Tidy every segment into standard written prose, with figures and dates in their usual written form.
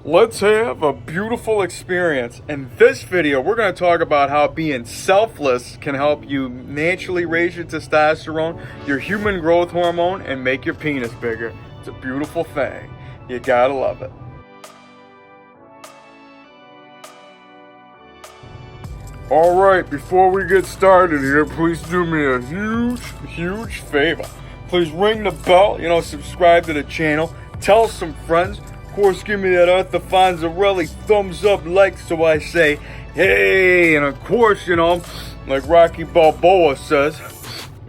Let's have a beautiful experience. In this video, we're going to talk about how being selfless can help you naturally raise your testosterone, your human growth hormone, and make your penis bigger. It's a beautiful thing. You gotta love it. Alright, before we get started here, please do me a huge favor. Please ring the bell, subscribe to the channel, tell some friends. Of course, give me that Arthur thumbs up like so I say, hey, and of course, like Rocky Balboa says,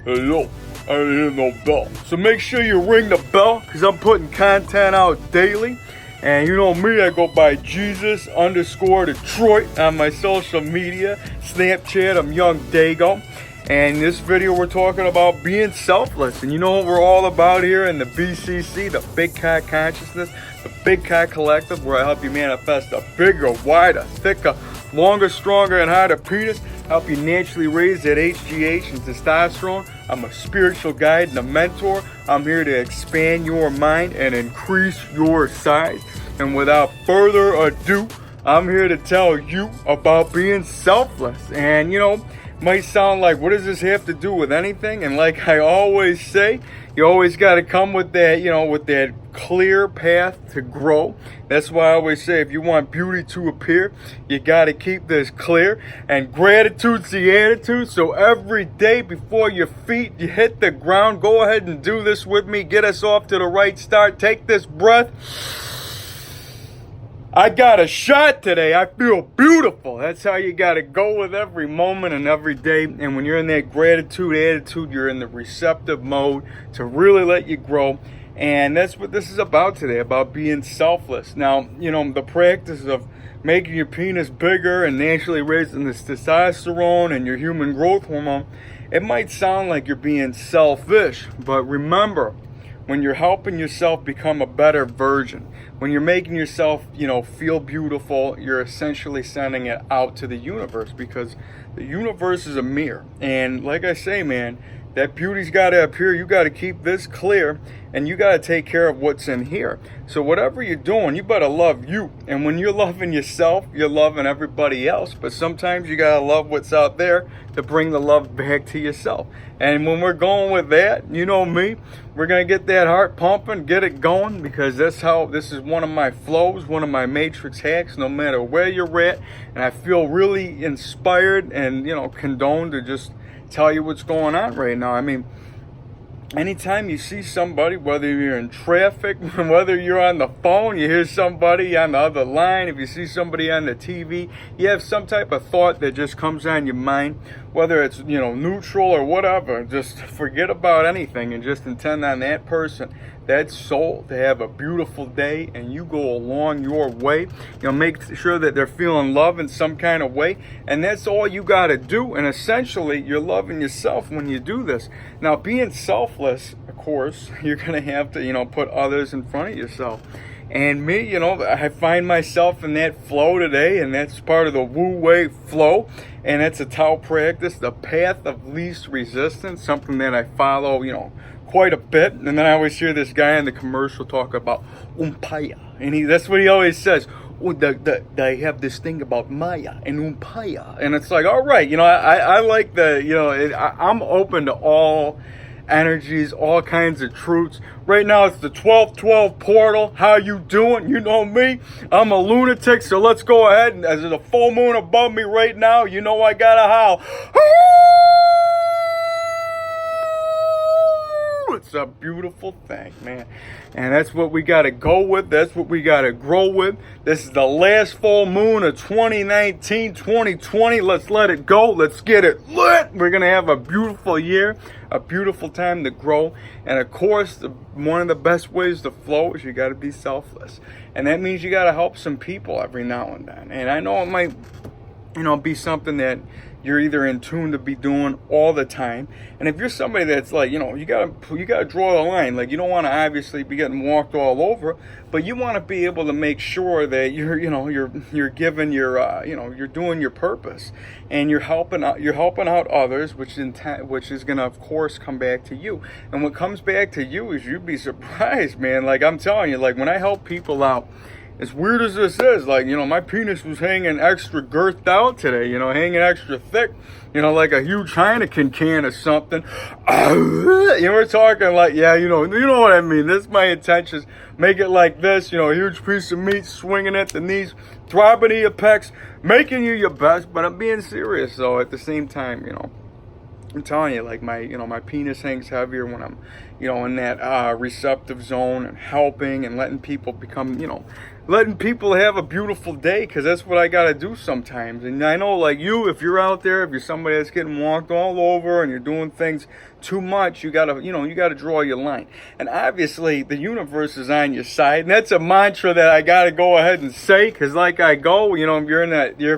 hello, I didn't hear no bell. So make sure you ring the bell, because I'm putting content out daily. And you know me, I go by Jesus_Detroit on my social media. Snapchat, I'm YOUNGDAYGO. And in this video, we're talking about being selfless. And you know what we're all about here in the BCC, the Big Cock Consciousness, the Big Cock Collective, where I help you manifest a bigger, wider, thicker, longer, stronger, and harder penis. Help you naturally raise that HGH and testosterone. I'm a spiritual guide and a mentor. I'm here to expand your mind and increase your size. And without further ado, I'm here to tell you about being selfless. And might sound like, what does this have to do with anything? And like I always say, you always got to come with that, with that clear path to grow. That's why I always say, if you want beauty to appear, you got to keep this clear. And gratitude's the attitude. So every day before your feet you hit the ground, go ahead and do this with me. Get us off to the right start. Take this breath. I got a shot today. I feel beautiful. That's how you got to go with every moment and every day. And when you're in that gratitude attitude, you're in the receptive mode to really let you grow. And that's what this is about today, about being selfless. Now, the practice of making your penis bigger and naturally raising this testosterone and your human growth hormone, it might sound like you're being selfish, but remember, when you're helping yourself become a better version, when you're making yourself, feel beautiful, you're essentially sending it out to the universe, because the universe is a mirror. And like I say, man, that beauty's got to appear. You got to keep this clear, and you got to take care of what's in here. So whatever you're doing, you better love you. And when you're loving yourself, you're loving everybody else. But sometimes you got to love what's out there to bring the love back to yourself. And when we're going with that, you know me, we're going to get that heart pumping, get it going, because this is one of my flows, one of my matrix hacks, no matter where you're at. And I feel really inspired and, condoned to just tell you what's going on right now. I mean, anytime you see somebody, whether you're in traffic, whether you're on the phone, you hear somebody on the other line, if you see somebody on the TV, you have some type of thought that just comes on your mind, whether it's, neutral or whatever. Just forget about anything and just intend on that person, that soul, to have a beautiful day, and you go along your way. Make sure that they're feeling love in some kind of way, and that's all you got to do. And essentially, you're loving yourself when you do this. Now, being selfless, of course, you're going to have to, put others in front of yourself. And me, I find myself in that flow today, and that's part of the Wu Wei flow, and it's a Tao practice, the path of least resistance, something that I follow, quite a bit. And then I always hear this guy in the commercial talk about umpaya, and that's what he always says. They have this thing about Maya and umpaya, and it's like, all right, I like I'm open to all energies, all kinds of truths. Right now it's the 12/12 portal. How you doing? You know me, I'm a lunatic, so let's go ahead. And as there's a full moon above me right now, I gotta howl. It's a beautiful thing, man. And that's what we got to go with. That's what we got to grow with. This is the last full moon of 2019, 2020. Let's let it go. Let's get it lit. We're going to have a beautiful year, a beautiful time to grow. And of course, one of the best ways to flow is you got to be selfless. And that means you got to help some people every now and then. And I know it might, be something that you're either in tune to be doing all the time. And if you're somebody that's like, you gotta draw the line. Like, you don't want to obviously be getting walked all over, but you want to be able to make sure that you're giving your, you're doing your purpose, and you're helping out others, which is gonna of course come back to you. And what comes back to you is, you'd be surprised, man. Like, I'm telling you, like, when I help people out, as weird as this is, like, you know, my penis was hanging extra girthed out today, you know, hanging extra thick, you know, like a huge Heineken can or something. You know, we're talking like, yeah, you know what I mean. This is my intentions. Make it like this, you know, a huge piece of meat swinging at the knees, throbbing to your pecs, making you your best. But I'm being serious, though, at the same time, you know. I'm telling you, like, my penis hangs heavier when I'm, you know, in that receptive zone and helping and letting people become, you know, letting people have a beautiful day, because that's what I got to do sometimes. And I know, like, you, if you're out there, if you're somebody that's getting walked all over and you're doing things too much, you got to, you know, you got to draw your line. And obviously, the universe is on your side. And that's a mantra that I got to go ahead and say, because like I go, you know, if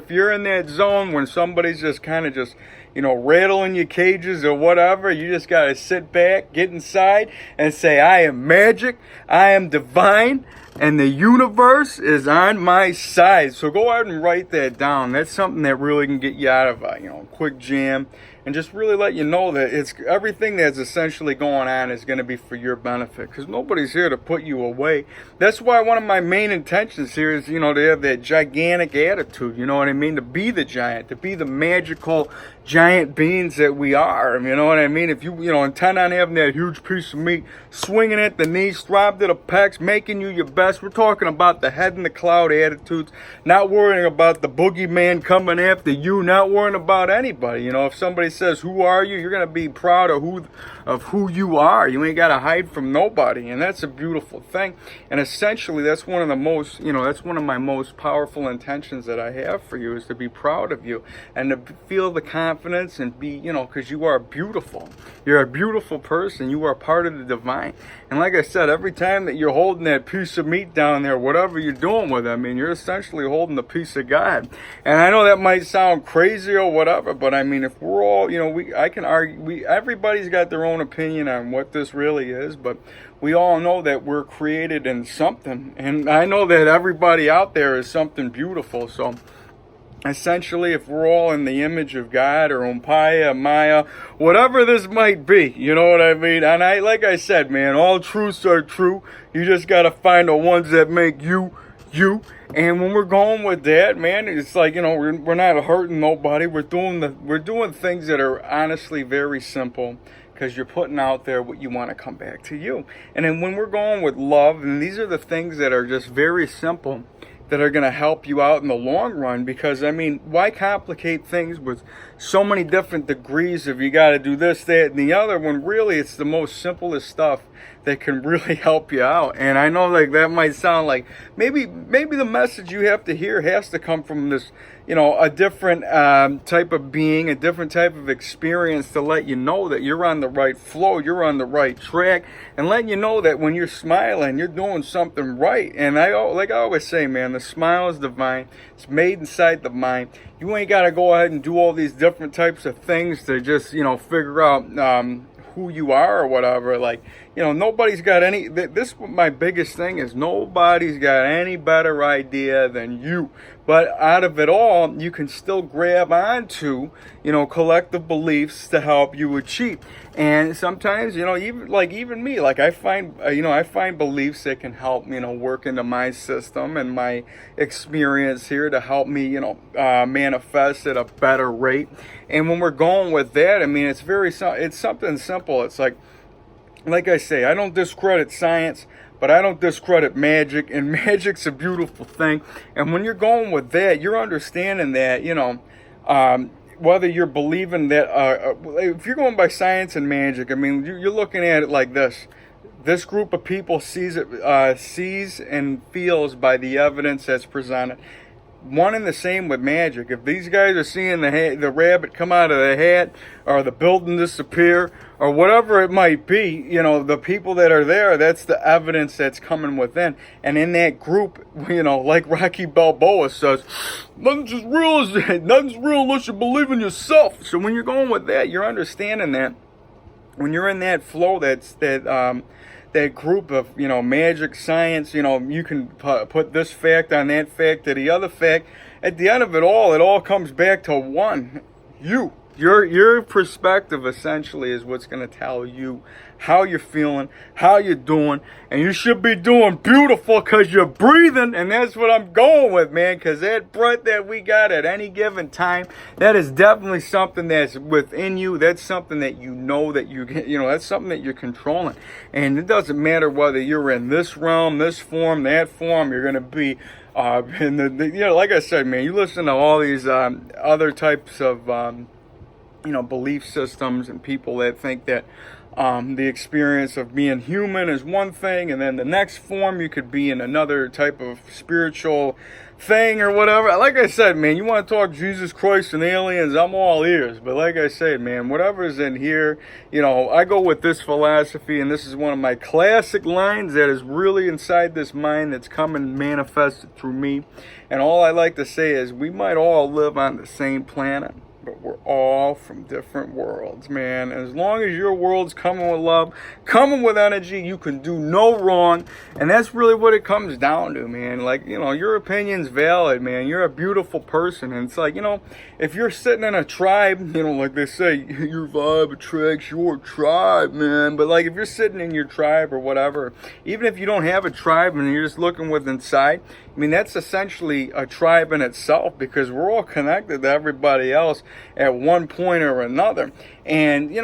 you're in that zone when somebody's just kind of just, you know, rattling your cages or whatever, you just got to sit back, get inside, and say, I am magic, I am divine, and the universe is on my side. So go ahead and write that down. That's something that really can get you out of a, you know, quick jam, and just really let you know that it's everything that's essentially going on is going to be for your benefit, because nobody's here to put you away. That's why one of my main intentions here is, you know, to have that gigantic attitude, you know what I mean, to be the giant, to be the magical giant beings that we are, you know what I mean? If you know, intend on having that huge piece of meat swinging at the knees, throb to the pecs, making you your best. We're talking about the head in the cloud attitudes, not worrying about the boogeyman coming after you, not worrying about anybody. You know, if somebody says, who are you? You're going to be proud of who you are. You ain't got to hide from nobody, and that's a beautiful thing. And essentially, that's one of the most, you know, that's one of my most powerful intentions that I have for you, is to be proud of you and to feel the confidence and be, you know, because you are beautiful. You're a beautiful person. You are part of the divine. And like I said, every time that you're holding that piece of meat down there, whatever you're doing with it, I mean, you're essentially holding the piece of God. And I know that might sound crazy or whatever, but I mean, if we're all, you know, I can argue, everybody's got their own opinion on what this really is, but we all know that we're created in something. And I know that everybody out there is something beautiful. So essentially, if we're all in the image of God or Umpaya, Maya, whatever this might be, you know what I mean? And like I said, man, all truths are true. You just got to find the ones that make you, you. And when we're going with that, man, it's like, you know, we're not hurting nobody. We're doing things that are honestly very simple, because you're putting out there what you want to come back to you. And then when we're going with love, and these are the things that are just very simple, that are going to help you out in the long run. Because, I mean, why complicate things with so many different degrees if you got to do this, that, and the other, when really it's the most simplest stuff that can really help you out? And I know, like, that might sound like maybe the message you have to hear has to come from this, you know, a different type of being, a different type of experience, to let you know that you're on the right flow, you're on the right track, and letting you know that when you're smiling, you're doing something right. And like I always say, man, the smile is divine. It's made inside the mind. You ain't got to go ahead and do all these different types of things to just, you know, figure out who you are or whatever. Like, you know, nobody's got any, this, my biggest thing is, nobody's got any better idea than you. But out of it all, you can still grab onto, you know, collective beliefs to help you achieve. And sometimes, you know, even me, like, I find beliefs that can help, you know, work into my system and my experience here to help me, you know, manifest at a better rate. And when we're going with that, I mean, it's something simple. It's like I say, I don't discredit science, but I don't discredit magic, and magic's a beautiful thing. And when you're going with that, you're understanding that, you know, whether you're believing that, if you're going by science and magic, I mean, you're looking at it like this. This group of people sees and feels by the evidence that's presented. One and the same with magic. If these guys are seeing the rabbit come out of the hat, or the building disappear, or whatever it might be, you know, the people that are there, that's the evidence that's coming within. And in that group, you know, like Rocky Balboa says, nothing's real unless you believe in yourself. So when you're going with that, you're understanding that when you're in that flow, that group of, you know, magic, science, you know, you can put this fact on that fact to the other fact. At the end of it all comes back to one, you. Your perspective essentially is what's going to tell you how you're feeling, how you're doing, and you should be doing beautiful because you're breathing, and that's what I'm going with, man, because that breath that we got at any given time, that is definitely something that's within you. That's something that you know that that's something that you're controlling, and it doesn't matter whether you're in this realm, this form, that form, you're going to be like I said, man, you listen to all these other types of belief systems and people that think that the experience of being human is one thing, and then the next form you could be in another type of spiritual thing or whatever. Like I said, man, you want to talk Jesus Christ and aliens, I'm all ears. But like I said, man, whatever's in here, I go with this philosophy, and this is one of my classic lines that is really inside this mind that's come and manifested through me. And all I like to say is we might all live on the same planet, but we're all from different worlds, man. As long as your world's coming with love, coming with energy, you can do no wrong. And that's really what it comes down to, man. Like, your opinion's valid, man. You're a beautiful person. And it's like, if you're sitting in a tribe, like they say, your vibe attracts your tribe, man. But like if you're sitting in your tribe or whatever, even if you don't have a tribe and you're just looking with inside, I mean, that's essentially a tribe in itself, because we're all connected to everybody else at one point or another. And,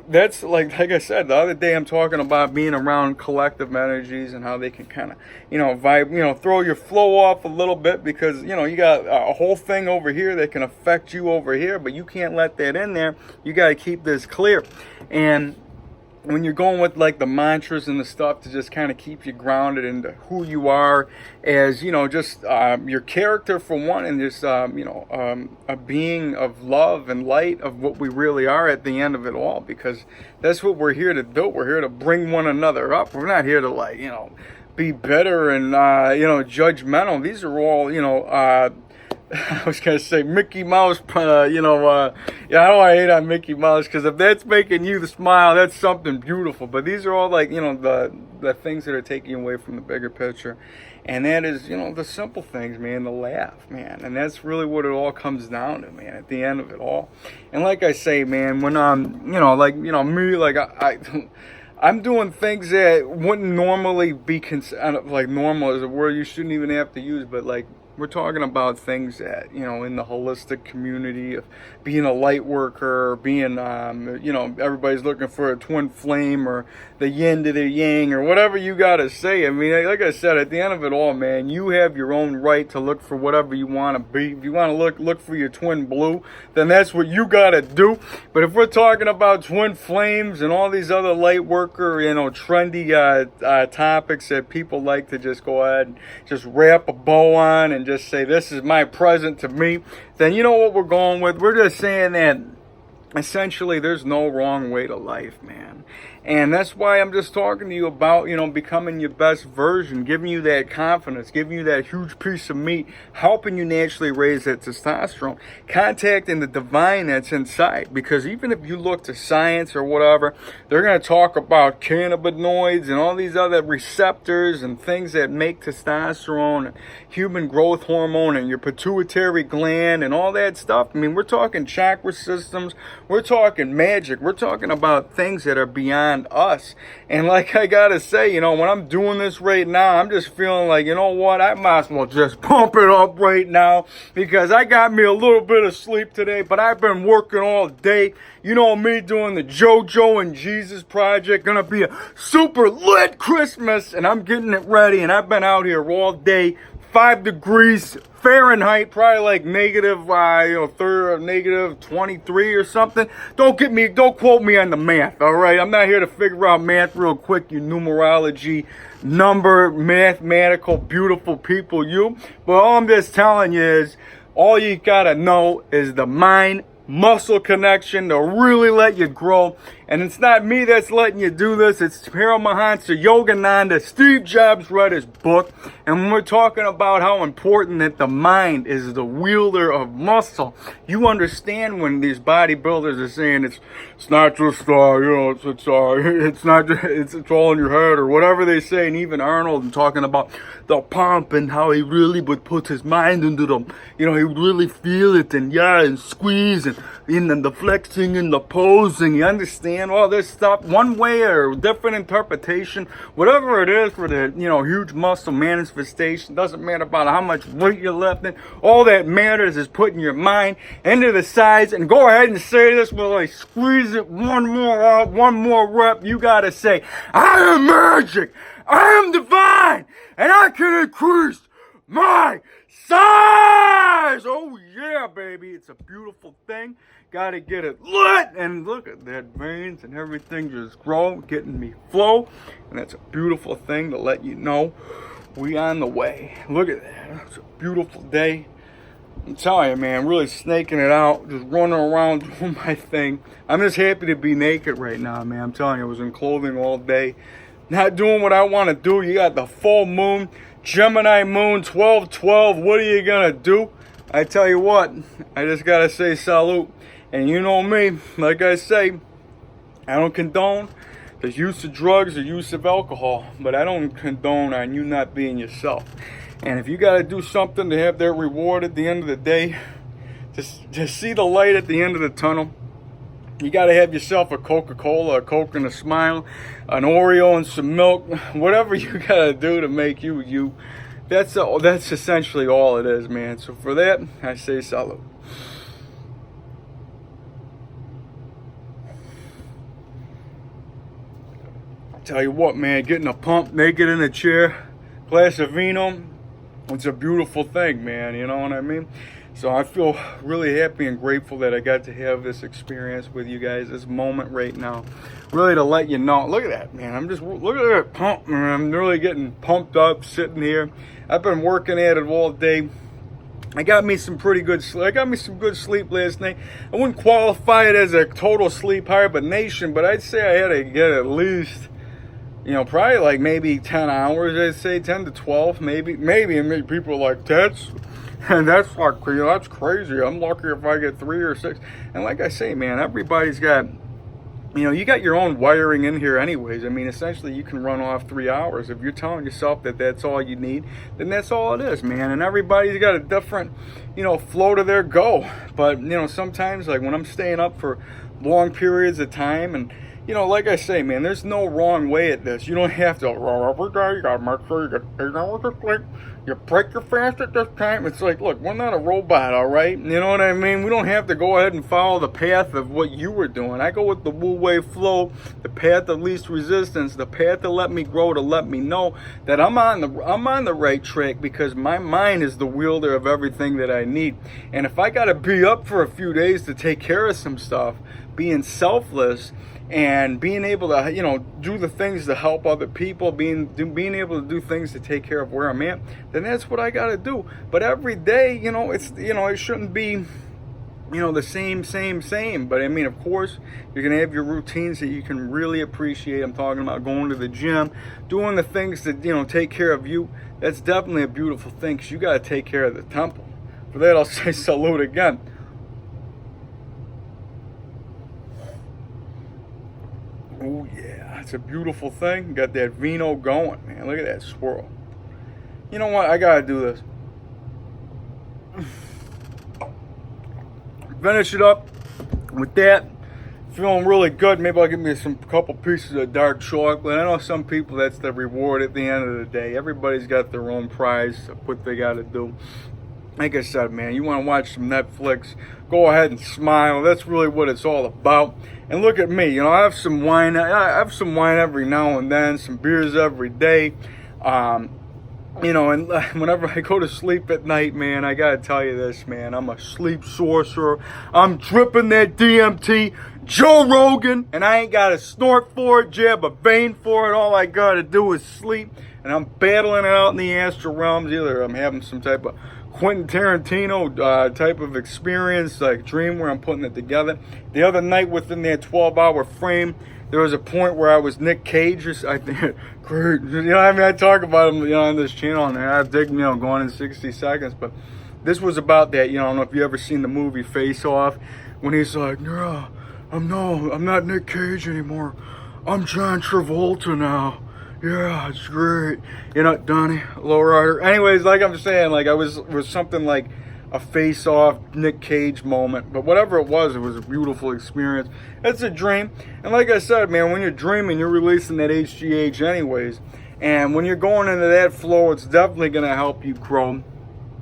that's like I said, the other day I'm talking about being around collective energies and how they can kind of, vibe, throw your flow off a little bit, because, you got a whole thing over here that can affect you over here, but you can't let that in there. You got to keep this clear. And when you're going with like the mantras and the stuff to just kind of keep you grounded into who you are as, just your character for one, and just, a being of love and light of what we really are at the end of it all, because that's what we're here to do. We're here to bring one another up. We're not here to be bitter and, judgmental. These are all, I was going to say Mickey Mouse, I don't want to hate on Mickey Mouse, because if that's making you smile, that's something beautiful. But these are all like, the things that are taking you away from the bigger picture. And that is, the simple things, man, the laugh, man. And that's really what it all comes down to, man, at the end of it all. And like I say, man, when I'm doing things that wouldn't normally be normal is a word you shouldn't even have to use, but like, we're talking about things that, in the holistic community of being a light worker, or being, everybody's looking for a twin flame, or the yin to the yang, or whatever you got to say. I mean, like I said, at the end of it all, man, you have your own right to look for whatever you want to be. If you want to look for your twin blue, then that's what you got to do. But if we're talking about twin flames and all these other light worker, trendy topics that people like to just go ahead and just wrap a bow on and just say, this is my present to me, then you know what we're going with. We're just saying that essentially there's no wrong way to life, man. And that's why I'm just talking to you about, becoming your best version, giving you that confidence, giving you that huge piece of meat, helping you naturally raise that testosterone, contacting the divine that's inside. Because even if you look to science or whatever, they're going to talk about cannabinoids and all these other receptors and things that make testosterone, human growth hormone, and your pituitary gland and all that stuff. I mean, we're talking chakra systems, we're talking magic, we're talking about things that are beyond us. And like I gotta say, when I'm doing this right now, I'm just feeling like, what, I might as well just pump it up right now, because I got me a little bit of sleep today, but I've been working all day. Me doing the JoJo and Jesus project, gonna be a super lit Christmas, and I'm getting it ready, and I've been out here all day, 5 degrees Fahrenheit, probably like negative 23 or something. Don't quote me on the math, all right? I'm not here to figure out math real quick, you numerology, number, mathematical, beautiful people, you. But all I'm just telling you is, all you gotta know is the mind muscle connection to really let you grow And it's not me that's letting you do this. It's Paramahansa Yogananda. Steve Jobs read his book. And when we're talking about how important that the mind is the wielder of muscle, you understand when these bodybuilders are saying it's not just it's not just, it's all in your head or whatever they say. And even Arnold and talking about the pump and how he really would put his mind into them. He would really feel it and squeeze and the flexing and the posing. You understand all this stuff, one way or different interpretation, whatever it is for the huge muscle manifestation. Doesn't matter about how much weight you're lifting. All that matters is putting your mind into the sides. And go ahead and say this while I squeeze it one more out, one more rep. You gotta say, I am magic, I am divine, and I can increase my size. Oh yeah, baby, it's a beautiful thing. Gotta get it lit, and look at that, veins and everything just grow, getting me flow, and that's a beautiful thing to let you know we on the way. Look at that, it's a beautiful day. I'm telling you, man, really snaking it out, just running around doing my thing. I'm just happy to be naked right now, man. I'm telling you, I was in clothing all day, not doing what I want to do. You got the full moon, Gemini moon, 12-12. What are you gonna do? I tell you what, I just gotta say salute. And you know me, like I say, I don't condone the use of drugs or use of alcohol, but I don't condone on you not being yourself. And if you gotta do something to have that reward at the end of the day, to see the light at the end of the tunnel, you gotta have yourself a Coca-Cola, a Coke and a smile, an Oreo and some milk, whatever you gotta do to make you you. That's essentially all it is, man. So for that, I say salute. Tell you what, man, getting a pump naked in a chair, glass of vino, it's a beautiful thing, man, you know what I mean? So I feel really happy and grateful that I got to have this experience with you guys, this moment right now. Really to let you know, look at that, man, look at that pump, man. I'm really getting pumped up sitting here. I've been working at it all day. I got me some good sleep last night. I wouldn't qualify it as a total sleep hibernation, but I'd say I had to get at least, probably like maybe 10 hours, I'd say 10 to 12, maybe. And people are like, that's like, that's crazy. I'm lucky if I get 3 or 6. And like I say, man, everybody's got, you got your own wiring in here anyways. I mean, essentially you can run off 3 hours. If you're telling yourself that that's all you need, then that's all it is, man. And everybody's got a different, flow to their go. But, sometimes like when I'm staying up for long periods of time and, like I say, man, there's no wrong way at this. You don't have to, every day you gotta make sure you get 8 hours of sleep. You break your fast at this time. It's like, look, we're not a robot, all right? You know what I mean? We don't have to go ahead and follow the path of what you were doing. I go with the wu-wei flow, the path of least resistance, the path to let me grow, to let me know that I'm on the right track because my mind is the wielder of everything that I need. And if I gotta be up for a few days to take care of some stuff, being selfless, and being able to, do the things to help other people, being able to do things to take care of where I'm at, then that's what I got to do. But every day, it shouldn't be, the same. But I mean, of course, you're going to have your routines that you can really appreciate. I'm talking about going to the gym, doing the things that, take care of you. That's definitely a beautiful thing because you got to take care of the temple. For that, I'll say salute again. Oh yeah, it's a beautiful thing. Got that vino going, man. Look at that swirl. You know what? I gotta do this. Finish it up with that. Feeling really good. Maybe I'll give me a couple pieces of dark chocolate. I know some people, that's the reward at the end of the day. Everybody's got their own prize of what they gotta do. Like I said, man, you want to watch some Netflix, go ahead and smile. That's really what it's all about. And look at me, I have some wine. I have some wine every now and then, some beers every day. And whenever I go to sleep at night, man, I got to tell you this, man. I'm a sleep sorcerer. I'm dripping that DMT, Joe Rogan, and I ain't got to snort for it, jab a vein for it. All I got to do is sleep. and I'm battling it out in the astral realms. Either I'm having some type of Quentin Tarantino type of experience, like dream, where I'm putting it together. The other night, within that 12-hour frame, there was a point where I was Nic Cage. I think, great, you know, I mean, I talk about him, you know, on this channel, and I dig, you know, going in 60 seconds, but this was about that. You know, I don't know if you ever seen the movie Face Off, when he's like, yeah, I'm not Nic Cage anymore. I'm John Travolta now. Yeah, it's great. You know, Donnie, lowrider. Anyways, like I'm saying, like I was something like a face-off Nic Cage moment. But whatever it was a beautiful experience. It's a dream. And like I said, man, when you're dreaming, you're releasing that HGH anyways. And when you're going into that flow, it's definitely going to help you grow.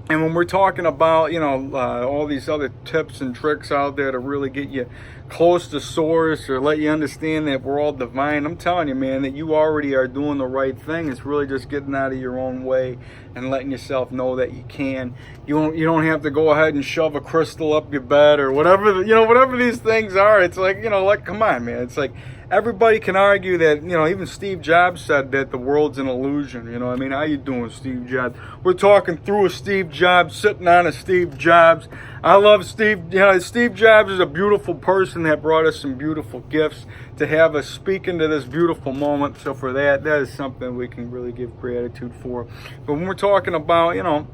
And when we're talking about, you know, all these other tips and tricks out there to really get you close to source or let you understand that we're all divine, I'm telling you, man, that you already are doing the right thing. It's really just getting out of your own way and letting yourself know that you can. You don't have to go ahead and shove a crystal up your bed or whatever, you know, whatever these things are. It's like, you know, like, come on, man. It's like, everybody can argue that, you know, even Steve Jobs said that the world's an illusion. You know, I mean, how you doing, Steve Jobs? We're talking through a Steve Jobs, sitting on a Steve Jobs. I love Steve. You know, Steve Jobs is a beautiful person that brought us some beautiful gifts to have us speak into this beautiful moment. So for that is something we can really give gratitude for. But when we're talking about, you know,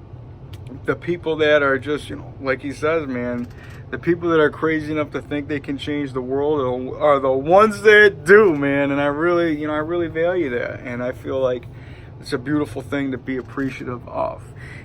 the people that are just, you know, like he says, man, the people that are crazy enough to think they can change the world are the ones that do, man. And I really, you know, I really value that. And I feel like it's a beautiful thing to be appreciative of.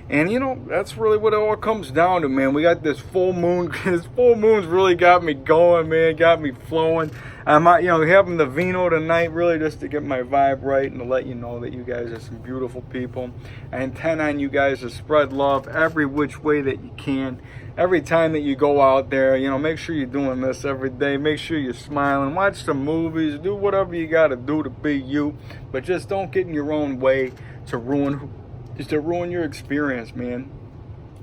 And, you know, that's really what it all comes down to, man. We got this full moon. This full moon's really got me going, man. Got me flowing. I'm, you know, having the vino tonight really just to get my vibe right and to let you know that you guys are some beautiful people. I intend on you guys to spread love every which way that you can. Every time that you go out there, you know, make sure you're doing this every day. Make sure you're smiling. Watch some movies. Do whatever you got to do to be you. But just don't get in your own way to ruin your experience, man.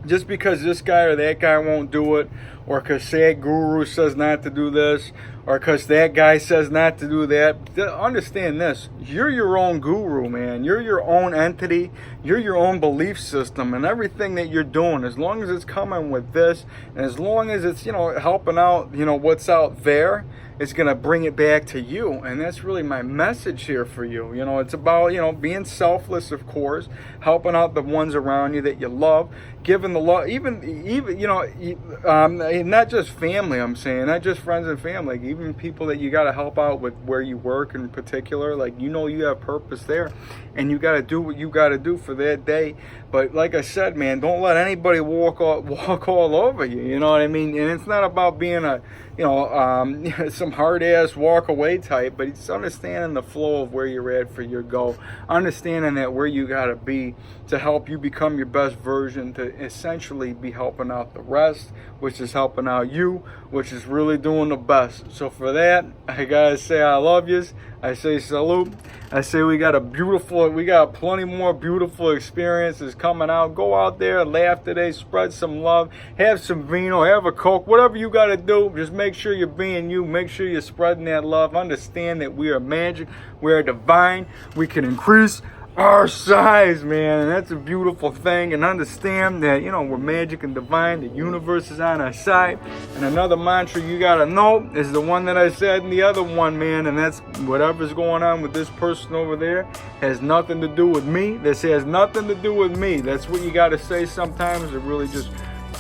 Just because this guy or that guy won't do it, or because that guru says not to do this, or because that guy says not to do that, understand this. You're your own guru, man. You're your own entity. You're your own belief system, and everything that you're doing, as long as it's coming with this, and as long as it's, you know, helping out, you know, what's out there, it's going to bring it back to you. And that's really my message here for you. You know, it's about, you know, being selfless, of course, helping out the ones around you that you love, giving the love, even you know, not just family, I'm saying, not just friends and family, like even people that you got to help out with where you work in particular. Like, you know, you have purpose there, and you got to do what you got to do for that day. But like I said, man, don't let anybody walk all over you. You know what I mean? And it's not about being a, you know, some hard-ass walk-away type, but it's understanding the flow of where you're at for your goal, understanding that where you got to be to help you become your best version, to essentially be helping out the rest, which is helping out you, which is really doing the best. So for that, I gotta say I love yous. I say salute. I say we got plenty more beautiful experiences coming out. Go out there, laugh today, spread some love, have some vino, have a Coke, whatever you got to do. Just make sure you're being you. Make sure you're spreading that love. Understand that we are magic. We are divine. We can increase our size, man, and that's a beautiful thing. And understand that, you know, we're magic and divine. The universe is on our side. And another mantra you gotta know is the one that I said in the other one, man, and that's whatever's going on with this person over there has nothing to do with me. This has nothing to do with me. That's what you gotta say sometimes, to really just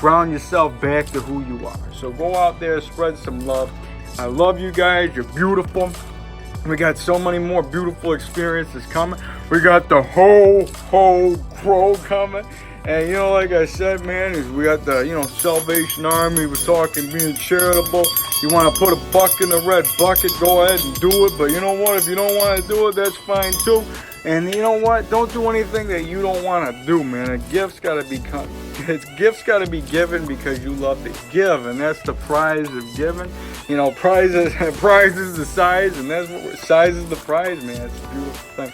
ground yourself back to who you are. So go out there, spread some love. I love you guys. You're beautiful. We got so many more beautiful experiences coming. We got the whole crow coming. And, you know, like I said, man, is we got the, you know, Salvation Army. We're talking being charitable. You want to put a buck in the red bucket, go ahead and do it. But you know what? If you don't want to do it, that's fine too. And you know what? Don't do anything that you don't want to do, man. Gifts got to be given because you love to give, and that's the prize of giving. You know, prize is the size, and that's what size is the prize, man. It's a beautiful thing.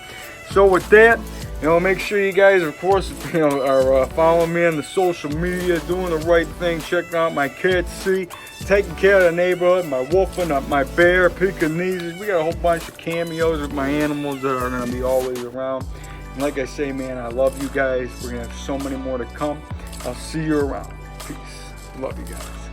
So with that, you know, make sure you guys, of course, you know, are following me on the social media, doing the right thing, checking out my cats, taking care of the neighborhood, my wolfing, my bear, Pekingese. We got a whole bunch of cameos with my animals that are going to be always around. And like I say, man, I love you guys. We're going to have so many more to come. I'll see you around. Peace. Love you guys.